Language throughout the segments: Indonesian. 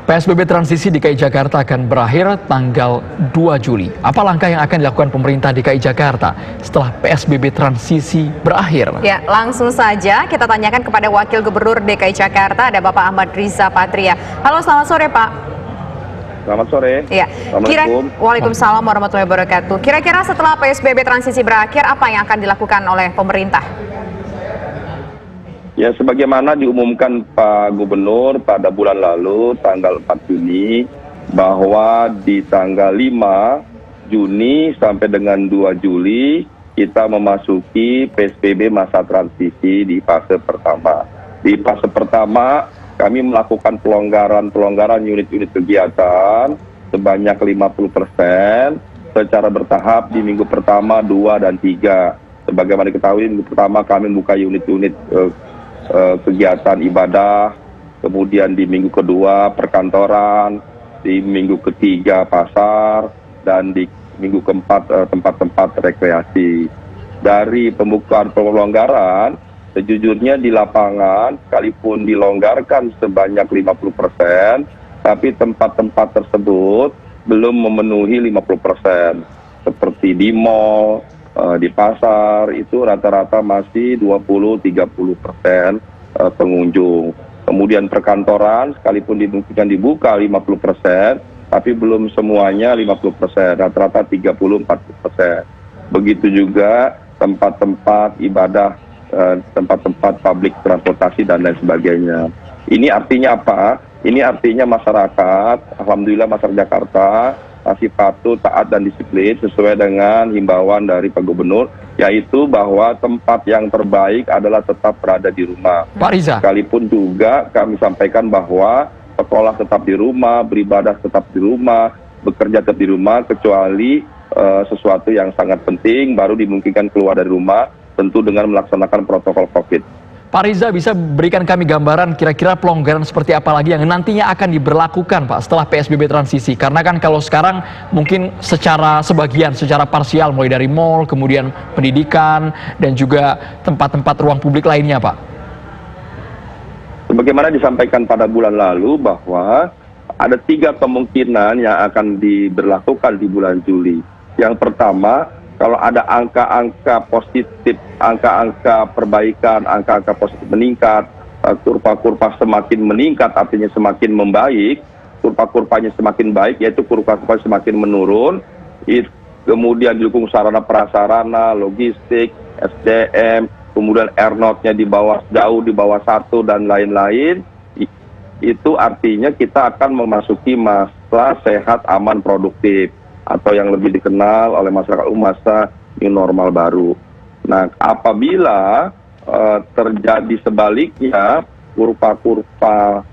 PSBB transisi DKI Jakarta akan berakhir tanggal 2 Juli. Apa langkah yang akan dilakukan pemerintah DKI Jakarta setelah PSBB transisi berakhir? Ya, langsung saja kita tanyakan kepada Wakil Gubernur DKI Jakarta, ada Bapak Ahmad Riza Patria. Halo, selamat sore Pak. Selamat sore. Ya. Waalaikumsalam warahmatullahi wabarakatuh. Kira-kira setelah PSBB transisi berakhir, apa yang akan dilakukan oleh pemerintah? Ya, sebagaimana diumumkan Pak Gubernur pada bulan lalu, tanggal 4 Juni, bahwa di tanggal 5 Juni sampai dengan 2 Juli, kita memasuki PSBB masa transisi di fase pertama. Di fase pertama, kami melakukan pelonggaran unit-unit kegiatan sebanyak 50% secara bertahap di minggu pertama, 2 dan 3. Sebagaimana diketahui, minggu pertama kami membuka unit-unit kegiatan ibadah, kemudian di minggu kedua perkantoran, di minggu ketiga pasar, dan di minggu keempat tempat-tempat rekreasi. Dari pembukaan pelonggaran, sejujurnya di lapangan, sekalipun dilonggarkan sebanyak 50%, tapi tempat-tempat tersebut belum memenuhi 50%. Seperti di mal, di pasar, itu rata-rata masih 20-30% pengunjung. Kemudian perkantoran, sekalipun dimungkinkan dibuka 50%, tapi belum semuanya 50%, rata-rata 30-40%. Begitu juga tempat-tempat ibadah, tempat-tempat publik transportasi dan lain sebagainya. Ini artinya apa? Ini artinya masyarakat, alhamdulillah masyarakat Jakarta masih patuh, taat dan disiplin sesuai dengan himbauan dari Pak Gubernur, yaitu bahwa tempat yang terbaik adalah tetap berada di rumah. Pak Riza. Sekalipun juga kami sampaikan bahwa sekolah tetap di rumah, beribadah tetap di rumah, bekerja tetap di rumah, kecuali sesuatu yang sangat penting baru dimungkinkan keluar dari rumah, tentu dengan melaksanakan protokol COVID. Pak Riza, bisa berikan kami gambaran kira-kira pelonggaran seperti apa lagi yang nantinya akan diberlakukan Pak setelah PSBB transisi? Karena kan kalau sekarang mungkin secara parsial, mulai dari mal, kemudian pendidikan, dan juga tempat-tempat ruang publik lainnya Pak. Sebagaimana disampaikan pada bulan lalu bahwa ada 3 kemungkinan yang akan diberlakukan di bulan Juli. Yang pertama, kalau ada angka-angka positif, angka-angka perbaikan, angka-angka positif meningkat, kurva-kurva semakin meningkat, artinya semakin membaik, kurva-kurvanya semakin baik, yaitu kurva-kurva semakin menurun, kemudian didukung sarana prasarana, logistik, SDM, kemudian R0-nya jauh di bawah 1 dan lain-lain, itu artinya kita akan memasuki masa sehat, aman, produktif, atau yang lebih dikenal oleh masyarakat masa new normal baru. Nah, apabila terjadi sebaliknya, kurva-kurva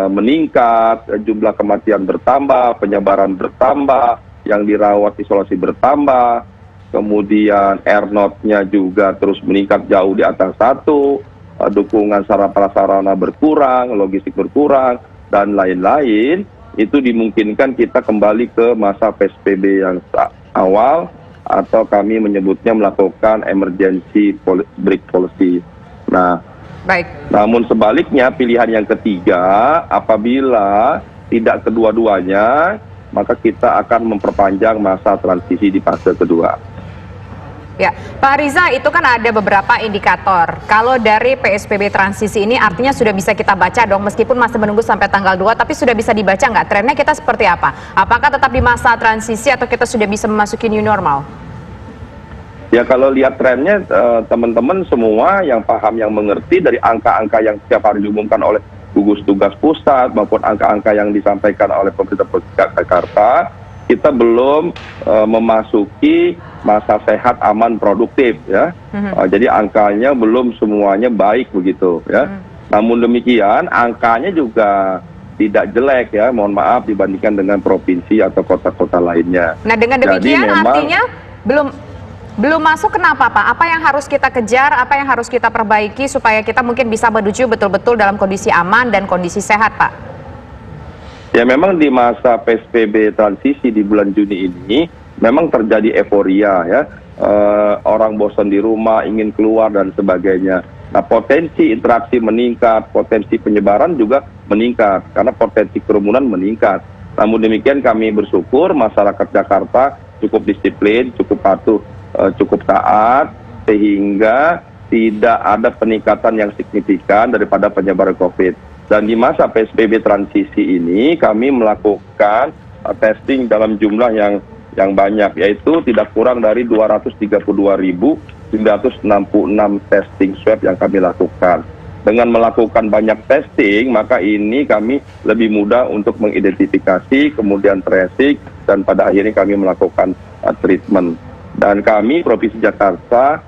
meningkat, jumlah kematian bertambah, penyebaran bertambah, yang dirawat isolasi bertambah, kemudian R0-nya juga terus meningkat jauh di atas 1, dukungan sarana prasarana berkurang, logistik berkurang, dan lain-lain, itu dimungkinkan kita kembali ke masa PSBB yang awal, atau kami menyebutnya melakukan emergency break policy. Nah, namun sebaliknya pilihan yang ketiga, apabila tidak kedua-duanya, maka kita akan memperpanjang masa transisi di fase kedua. Ya, Pak Riza, itu kan ada beberapa indikator. Kalau dari PSBB transisi ini artinya sudah bisa kita baca dong, meskipun masih menunggu sampai tanggal 2, tapi sudah bisa dibaca nggak? Trennya kita seperti apa? Apakah tetap di masa transisi atau kita sudah bisa memasuki new normal? Ya, kalau lihat trennya, teman-teman semua yang paham, yang mengerti dari angka-angka yang setiap hari diumumkan oleh gugus tugas pusat maupun angka-angka yang disampaikan oleh pemerintah Jakarta, kita belum memasuki masa sehat, aman, produktif, ya. Jadi angkanya belum semuanya baik begitu, ya. Namun demikian angkanya juga tidak jelek, ya. Mohon maaf dibandingkan dengan provinsi atau kota-kota lainnya. Nah, dengan demikian artinya belum masuk, kenapa Pak? Apa yang harus kita kejar, apa yang harus kita perbaiki supaya kita mungkin bisa menuju betul-betul dalam kondisi aman dan kondisi sehat, Pak? Ya, memang di masa PSBB transisi di bulan Juni ini memang terjadi euforia, ya. Orang bosan di rumah, ingin keluar dan sebagainya. Nah, potensi interaksi meningkat, potensi penyebaran juga meningkat karena potensi kerumunan meningkat. Namun demikian kami bersyukur masyarakat Jakarta cukup disiplin, cukup patuh, cukup taat sehingga tidak ada peningkatan yang signifikan daripada penyebaran COVID. Dan di masa PSBB transisi ini kami melakukan testing dalam jumlah yang banyak, yaitu tidak kurang dari 232.966 testing swab yang kami lakukan. Dengan melakukan banyak testing, maka ini kami lebih mudah untuk mengidentifikasi, kemudian tracing, dan pada akhirnya kami melakukan treatment. Dan kami, Provinsi Jakarta,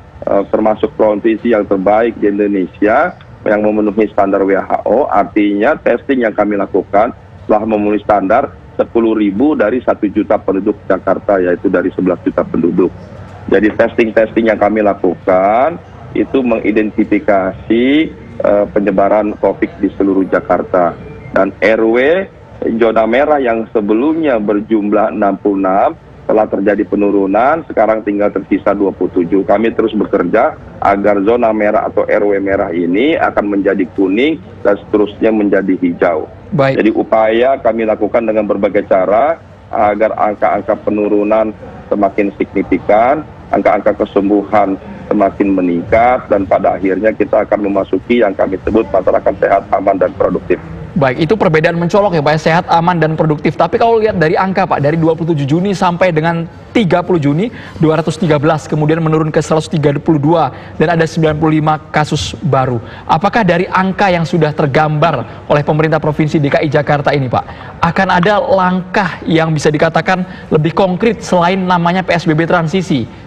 termasuk provinsi yang terbaik di Indonesia, yang memenuhi standar WHO, artinya testing yang kami lakukan telah memenuhi standar 10.000 dari 1 juta penduduk Jakarta, yaitu dari 11 juta penduduk. Jadi testing-testing yang kami lakukan itu mengidentifikasi penyebaran COVID di seluruh Jakarta. Dan RW zona merah yang sebelumnya berjumlah 66 telah terjadi penurunan, sekarang tinggal tersisa 27. Kami terus bekerja agar zona merah atau RW merah ini akan menjadi kuning dan seterusnya menjadi hijau. Baik. Jadi upaya kami lakukan dengan berbagai cara agar angka-angka penurunan semakin signifikan, angka-angka kesembuhan semakin meningkat, dan pada akhirnya kita akan memasuki yang kami sebut masyarakat sehat, aman, dan produktif. Baik, itu perbedaan mencolok ya Pak, sehat, aman, dan produktif. Tapi kalau lihat dari angka Pak, dari 27 Juni sampai dengan 30 Juni, 213, kemudian menurun ke 132, dan ada 95 kasus baru. Apakah dari angka yang sudah tergambar oleh pemerintah Provinsi DKI Jakarta ini Pak, akan ada langkah yang bisa dikatakan lebih konkret selain namanya PSBB transisi?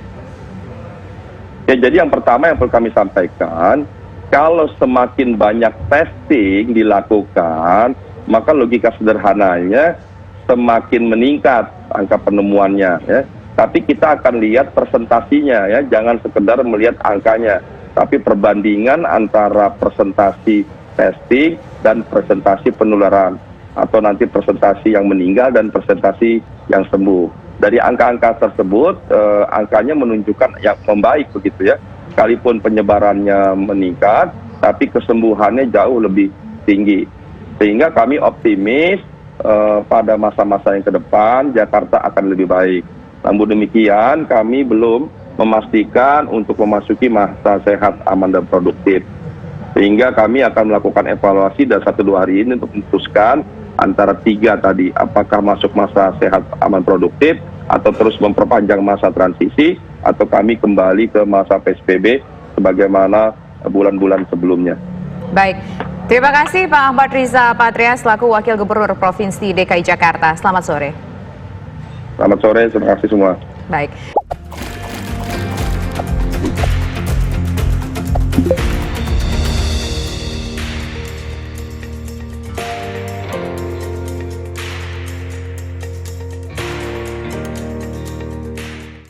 Ya, jadi yang pertama yang perlu kami sampaikan, kalau semakin banyak testing dilakukan, maka logika sederhananya semakin meningkat angka penemuannya, ya. Tapi kita akan lihat presentasinya, ya, jangan sekedar melihat angkanya, tapi perbandingan antara presentasi testing dan presentasi penularan, atau nanti presentasi yang meninggal dan presentasi yang sembuh. Dari angka-angka tersebut, angkanya menunjukkan yang membaik begitu ya. Sekalipun penyebarannya meningkat, tapi kesembuhannya jauh lebih tinggi. Sehingga kami optimis pada masa-masa yang ke depan Jakarta akan lebih baik. Namun demikian kami belum memastikan untuk memasuki masa sehat, aman, dan produktif. Sehingga kami akan melakukan evaluasi dan 1-2 hari ini untuk memutuskan antara 3 tadi, apakah masuk masa sehat, aman, produktif, atau terus memperpanjang masa transisi, atau kami kembali ke masa PSBB sebagaimana bulan-bulan sebelumnya. Baik, terima kasih Pak Ahmad Riza Patria selaku Wakil Gubernur Provinsi DKI Jakarta. Selamat sore. Selamat sore, terima kasih semua. Baik.